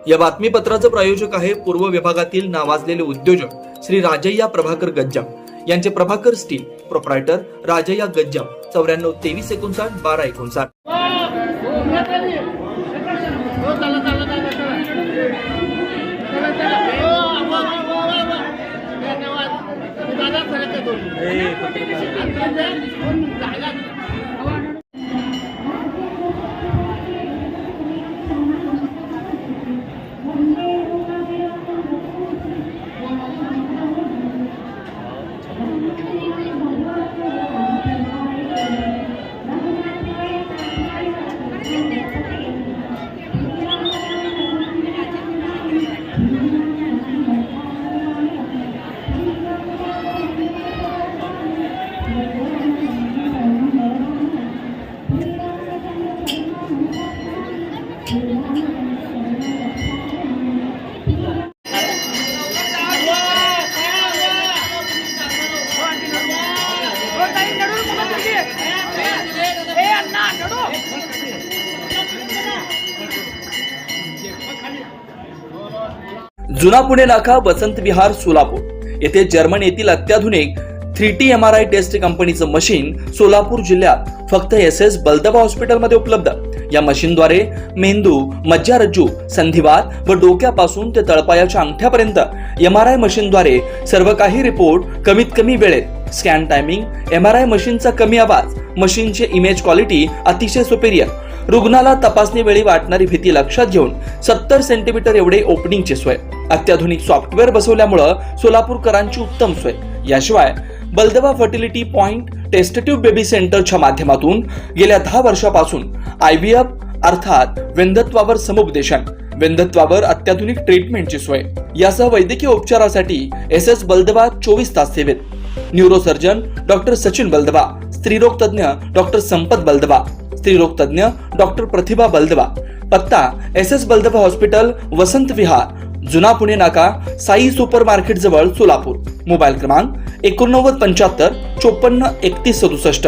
या बातमीपत्राचं प्रायोजक आहे पूर्व विभागातील नावाजलेले उद्योजक श्री राजय्या प्रभाकर गज्जाम यांचे प्रभाकर स्टील, प्रोप्रायटर राजय्या गज्जाम, 94 23 59 12 59. जुना पुणे नाका, वसंत विहार, सोलापूर येथे जर्मन येथील अत्याधुनिक 3T MRI टेस्ट कंपनीचं मशीन सोलापूर जिल्ह्यात फक्त SS बलदबा हॉस्पिटलमध्ये उपलब्ध. या मशीनद्वारे मेंदू, मज्जारज्जू, संधिवात व डोक्यापासून ते तळपायाच्या अंगठ्यापर्यंत MRI मशीनद्वारे सर्व काही रिपोर्ट कमीत कमी वेळेत. स्कॅन टायमिंग, MRI मशीनचा कमी आवाज, मशीनचे इमेज क्वालिटी अतिशय सुपेरियर. रुग्णाला तपासणी वेळी वाटणारी भीती लक्षात घेऊन 70 सेंटीमीटर एवढे ओपनिंगची सोय. अत्याधुनिक सॉफ्टवेअर बसवल्यामुळे सोलापूरकरांची उत्तम सोय. याशिवाय बलदबा fertility point test tube baby सेंटरच्या माध्यमातून गेल्या 10 वर्षापासून IVF अर्थात वेंधत्वावर समुपदेशन, वेंधत्वावर अत्याधुनिक ट्रीटमेंटची सोय. यासह वैद्यकीय उपचारासाठी SS बलदबा 24 तास सेवेत. न्यूरोसर्जन डॉक्टर सचिन बलदबा, स्त्रीरोग तज्ञ डॉक्टर संपत बलदबा, स्त्रीरोग तज्ञ डॉक्टर प्रतिभा बलदबा. पत्ता SS बलदबा हॉस्पिटल, वसंत विहार, जुना पुणे नाका, साई सुपर मार्केट जवळ, सोलापूर. मोबाईल क्रमांक 89 75 54 31 67,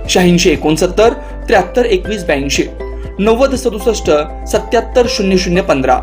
86 69 73 21 82, 90 67 77 00 15.